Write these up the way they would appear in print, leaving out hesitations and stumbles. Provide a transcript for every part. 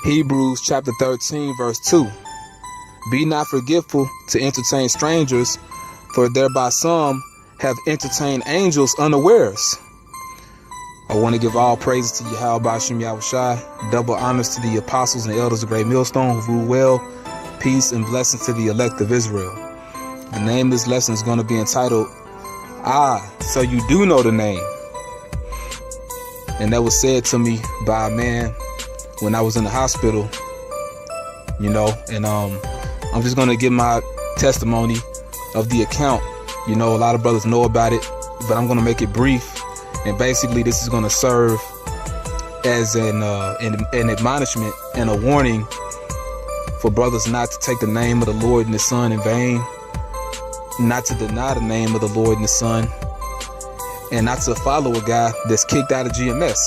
Hebrews chapter 13 verse 2. Be not forgetful to entertain strangers, for thereby some have entertained angels unawares. I want to give all praises to Yahweh Bashim Yahushai, double honors to the apostles and elders of Great Millstone who rule well, peace and blessings to the elect of Israel. The name of this lesson is going to be entitled, So You Do Know the Name. And that was said to me by a man when I was in the hospital, and I'm just going to give my testimony of the account. A lot of brothers know about it, but I'm going to make it brief. And basically, this is going to serve as an admonishment and a warning for brothers not to take the name of the Lord and the Son in vain, not to deny the name of the Lord and the Son, and not to follow a guy that's kicked out of GMS.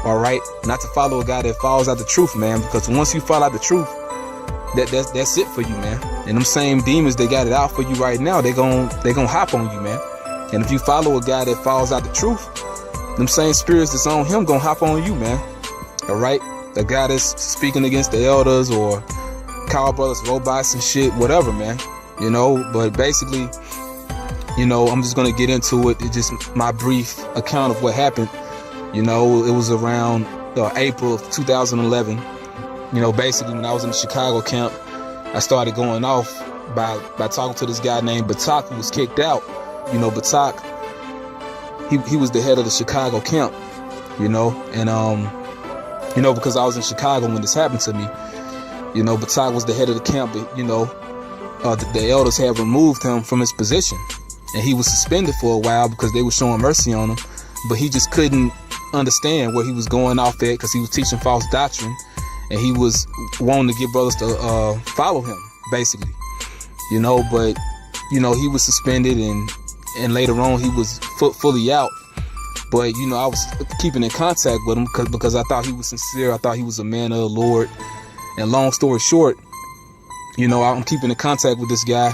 All right, not to follow a guy that falls out the truth, man. Because once you fall out the truth, that's it for you, man. And them same demons that got it out for you right now, they gon' hop on you, man. And if you follow a guy that falls out the truth, them same spirits that's on him gonna hop on you, man. All right, the guy that's speaking against the elders or call brothers robots and shit, whatever, man. But basically, I'm just gonna get into it. It's just my brief account of what happened. It was around April of 2011. Basically when I was in the Chicago camp, I started going off by talking to this guy named Batak, who was kicked out. Batak, he was the head of the Chicago camp, because I was in Chicago when this happened to me. Batak was the head of the camp, but, the elders had removed him from his position, and he was suspended for a while because they were showing mercy on him, but he just couldn't understand where he was going off at because he was teaching false doctrine, and he was wanting to get brothers to follow him, basically, but, he was suspended, and later on he was fully out. But I was keeping in contact with him because I thought he was sincere. I thought he was a man of the Lord. And long story short, I'm keeping in contact with this guy,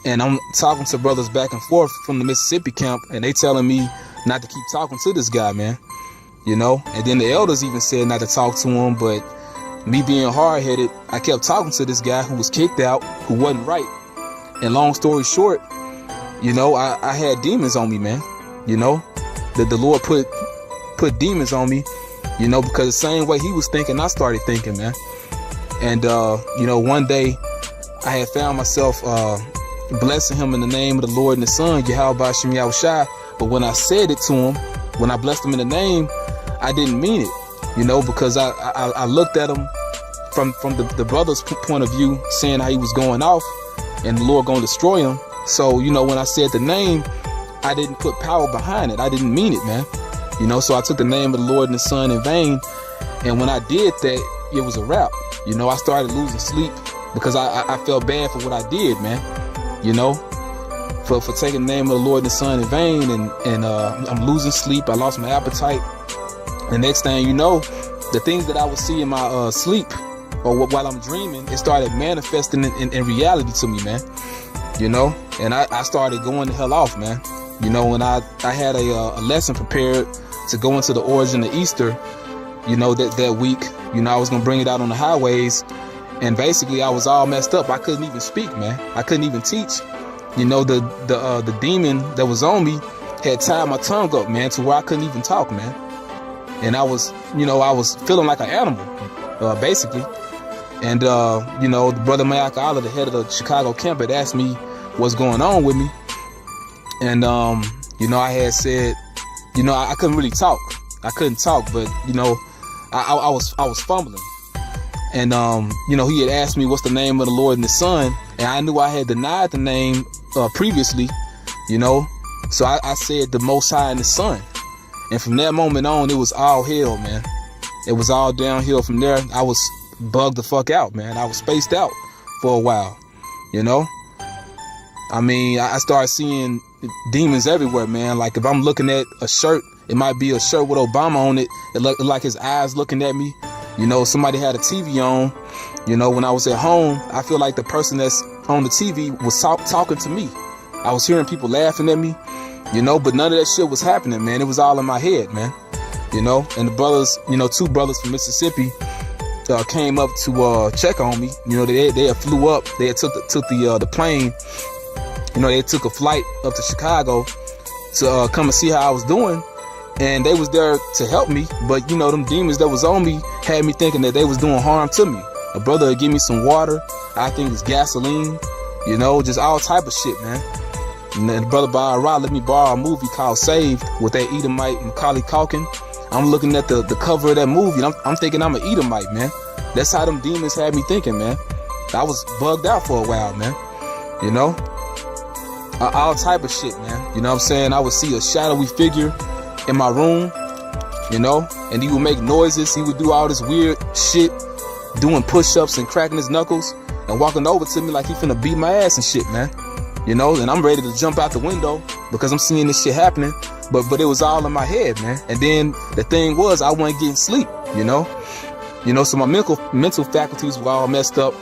and I'm talking to brothers back and forth from the Mississippi camp, and they telling me not to keep talking to this guy, man. And then the elders even said not to talk to him, but me being hard-headed, I kept talking to this guy who was kicked out, who wasn't right. And long story short, I had demons on me, man. The Lord put demons on me, because the same way he was thinking, I started thinking, man. And, one day I had found myself blessing him in the name of the Lord and the Son, Yahweh Bashim Yahushai. But when I said it to him, when I blessed him in the name, I didn't mean it, because I looked at him from the brother's point of view, saying how he was going off and the Lord going to destroy him. So, when I said the name, I didn't put power behind it. I didn't mean it, man. So I took the name of the Lord and the Son in vain. And when I did that, it was a wrap. I started losing sleep because I felt bad for what I did, man. For taking the name of the Lord and the Son in vain. And I'm losing sleep. I lost my appetite. The next thing you know, the things that I would see in my sleep or while I'm dreaming, it started manifesting in reality to me, man. And I started going the hell off, man. When I had a lesson prepared to go into the origin of Easter, that week, I was going to bring it out on the highways. And basically I was all messed up. I couldn't even speak, man. I couldn't even teach. The demon that was on me had tied my tongue up, man, to where I couldn't even talk, man. And I was feeling like an animal, basically. And, the brother Mayak Allah, the head of the Chicago camp, had asked me what's going on with me. And, I had said, I couldn't really talk. I couldn't talk, but, I was fumbling. And, he had asked me what's the name of the Lord and the Son. And I knew I had denied the name previously, So I said the Most High and the Son. And from that moment on, it was all hell, man. It was all downhill from there. I was bugged the fuck out, man. I was spaced out for a while, I started seeing demons everywhere, man. Like if I'm looking at a shirt, it might be a shirt with Obama on it. It looked like his eyes looking at me. Somebody had a TV on. When I was at home, I feel like the person that's on the TV was talking to me. I was hearing people laughing at me, but none of that shit was happening, man. It was all in my head, man. And the brothers, two brothers from Mississippi, came up to check on me. You know, they had flew up. They had took the plane. You know, they took a flight up to Chicago to come and see how I was doing. And they was there to help me. But, you know, them demons that was on me had me thinking that they was doing harm to me. A brother would give me some water. I think it's gasoline. You know, just all type of shit, man. And then brother Barra let me borrow a movie called Saved with that Edomite Macaulay Culkin. I'm looking at the cover of that movie, and I'm thinking I'm an Edomite, man. That's how them demons had me thinking, man. I was bugged out for a while, man. You know? All type of shit, man. You know what I'm saying? I would see a shadowy figure in my room, you know? And he would make noises. He would do all this weird shit, doing push-ups and cracking his knuckles and walking over to me like he finna beat my ass and shit, man. You know, and I'm ready to jump out the window because I'm seeing this shit happening. But it was all in my head, man. And then the thing was, I wasn't getting sleep, you know? You know, so my mental faculties were all messed up.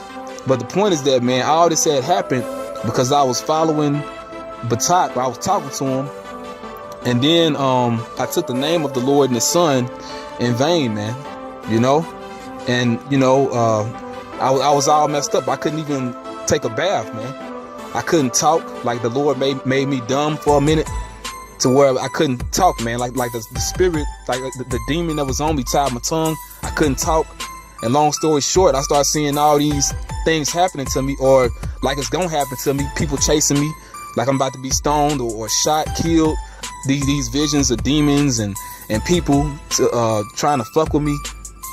But the point is that, man, all this had happened because I was following Batak. I was talking to him. And then I took the name of the Lord and the Son in vain, man. You know? And, you know, I was all messed up. I couldn't even take a bath, man. I couldn't talk. Like the Lord made me dumb for a minute to where I couldn't talk, man. Like the spirit, like the demon that was on me tied my tongue. I couldn't talk. And long story short, I started seeing all these things happening to me, or like it's gonna happen to me. People chasing me, like I'm about to be stoned or shot, killed. These visions of demons and people trying to fuck with me,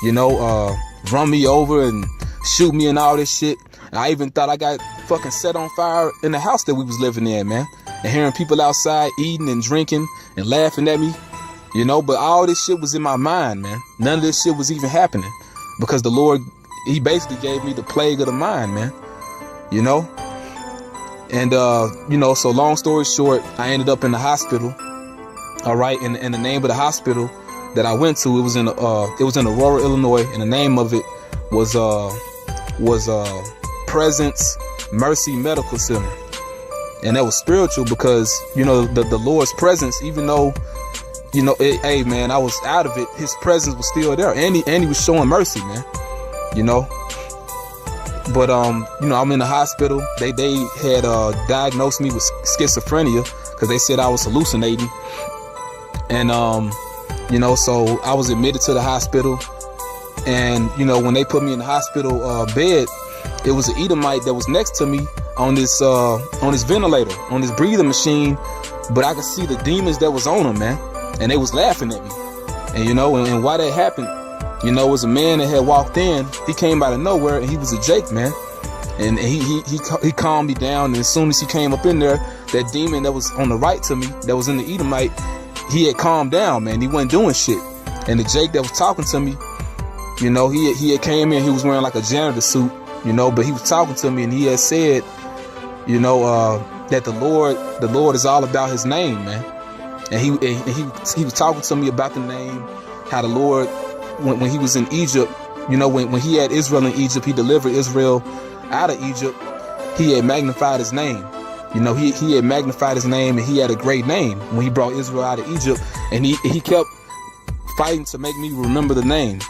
you know, run me over and shoot me and all this shit. I even thought I got fucking set on fire in the house that we was living in, man. And hearing people outside eating and drinking and laughing at me, you know. But all this shit was in my mind, man. None of this shit was even happening because the Lord, he basically gave me the plague of the mind, man. You know. And you know, so long story short, I ended up in the hospital. All right, and the name of the hospital that I went to, it was in Aurora, Illinois, and the name of it was Presence Mercy Medical Center. And that was spiritual because, you know, the Lord's presence, even though, you know, hey man, I was out of it, his presence was still there, and he was showing mercy, man. You know. But you know, I'm in the hospital. They had diagnosed me with schizophrenia because they said I was hallucinating. And you know, so I was admitted to the hospital. And you know, when they put me in the hospital bed, it was an Edomite that was next to me on this ventilator, on this breathing machine. But I could see the demons that was on him, man, and they was laughing at me. And you know, and why that happened, you know, it was a man that had walked in. He came out of nowhere, and he was a Jake, man. And he calmed me down. And as soon as he came up in there, that demon that was on the right to me, that was in the Edomite, he had calmed down, man. He wasn't doing shit. And the Jake that was talking to me, you know, he had came in. He was wearing like a janitor suit, you know, but he was talking to me, and he had said, you know, that the Lord is all about his name, man. And he was talking to me about the name, how the Lord, when he was in Egypt, you know, when he had Israel in Egypt, he delivered Israel out of Egypt. He had magnified his name. You know, he had magnified his name, and he had a great name when he brought Israel out of Egypt. And he kept fighting to make me remember the name.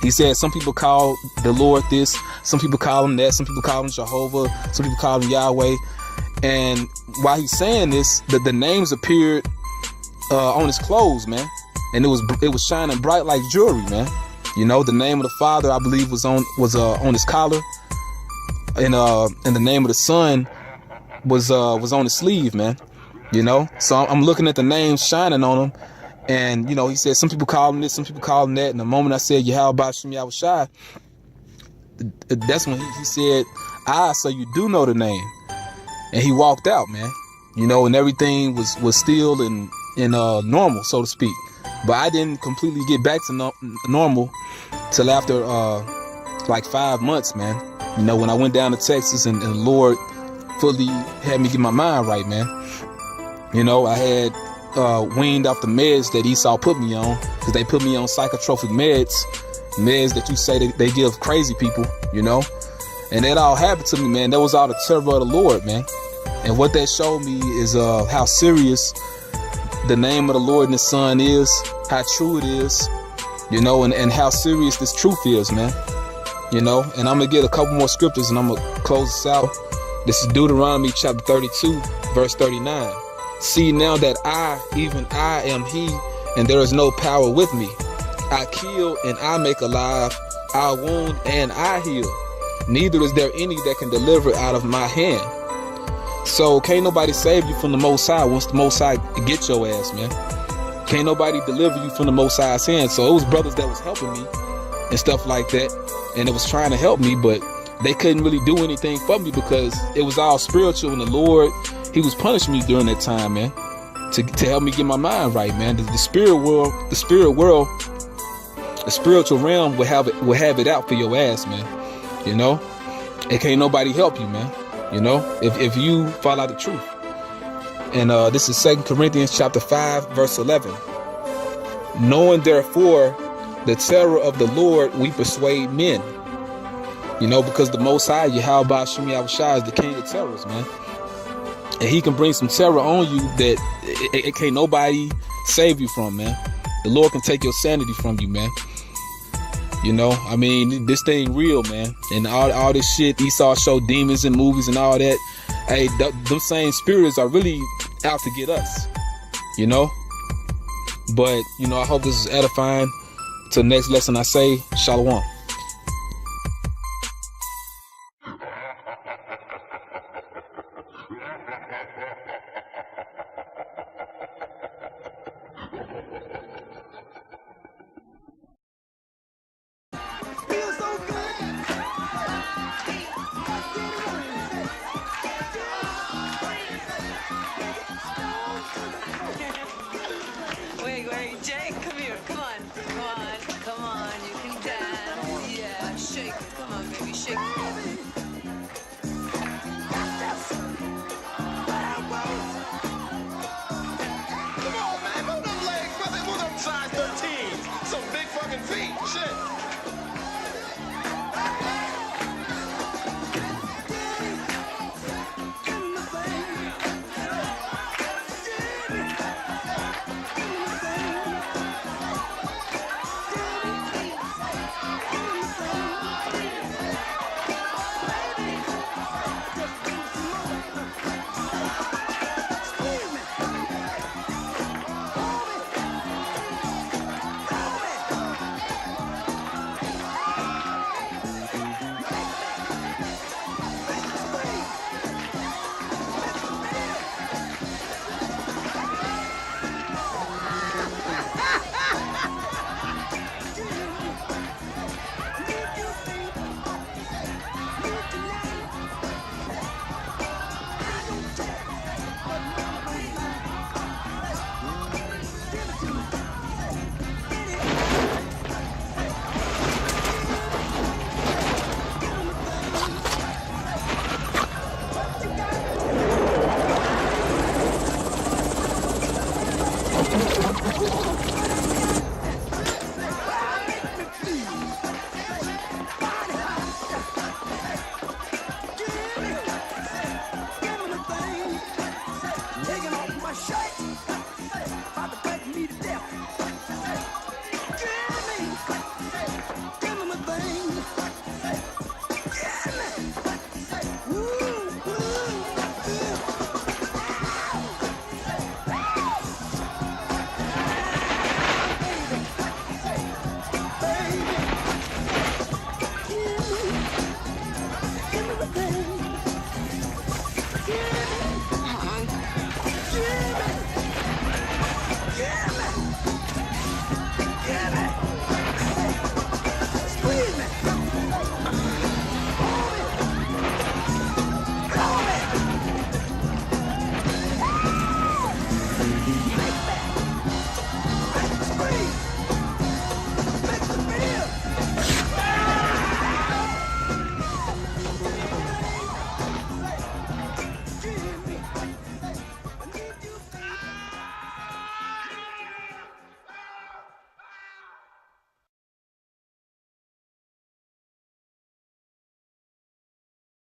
He said some people call the Lord this, some people call him that, some people call him Jehovah, some people call him Yahweh. And while he's saying this, the names appeared on his clothes, man. And it was shining bright like jewelry, man. You know, the name of the Father, I believe, was on his collar, and the name of the Son was on his sleeve, man. You know, so I'm looking at the names shining on him. And, you know, he said some people call him this, some people call him that. And the moment I said, Yahweh Bashim Yahushai, that's when he said, so you do know the name. And he walked out, man. You know, and everything was still and normal, so to speak. But I didn't completely get back to normal till after like 5 months, man. You know, when I went down to Texas and the Lord fully had me get my mind right, man. You know, I had weaned off the meds that Esau put me on, because they put me on psychotropic meds that you say they give crazy people, you know. And that all happened to me, man. That was all the terror of the Lord, man. And what that showed me is how serious the name of the Lord and the Son is, how true it is, you know, and how serious this truth is, man. You know, and I'm going to get a couple more scriptures and I'm going to close this out. This is Deuteronomy chapter 32, verse 39. See now that I, even I, am he, and there is no power with me. I kill and I make alive. I wound and I heal. Neither is there any that can deliver out of my hand. So can't nobody save you from the Most High once the Most High get your ass, man. Can't nobody deliver you from the Most High's hand. So it was brothers that was helping me and stuff like that, and it was trying to help me, but they couldn't really do anything for me because it was all spiritual, and the Lord, he was punishing me during that time, man, to help me get my mind right, man. The spiritual realm will have it out for your ass, man. You know, and can't nobody help you, man. You know, if you fall out the truth. And this is 2 Corinthians chapter 5, verse 11. Knowing therefore the terror of the Lord, we persuade men. You know, because the Most High, Yahweh Shem Yahushua, is the King of terrors, man. And he can bring some terror on you that it can't nobody save you from, man. The Lord can take your sanity from you, man. You know, I mean, this thing real, man. And all this shit, Esau show demons in movies and all that. Hey, them same spirits are really out to get us, you know. But, you know, I hope this is edifying. Till next lesson, I say, Shalom.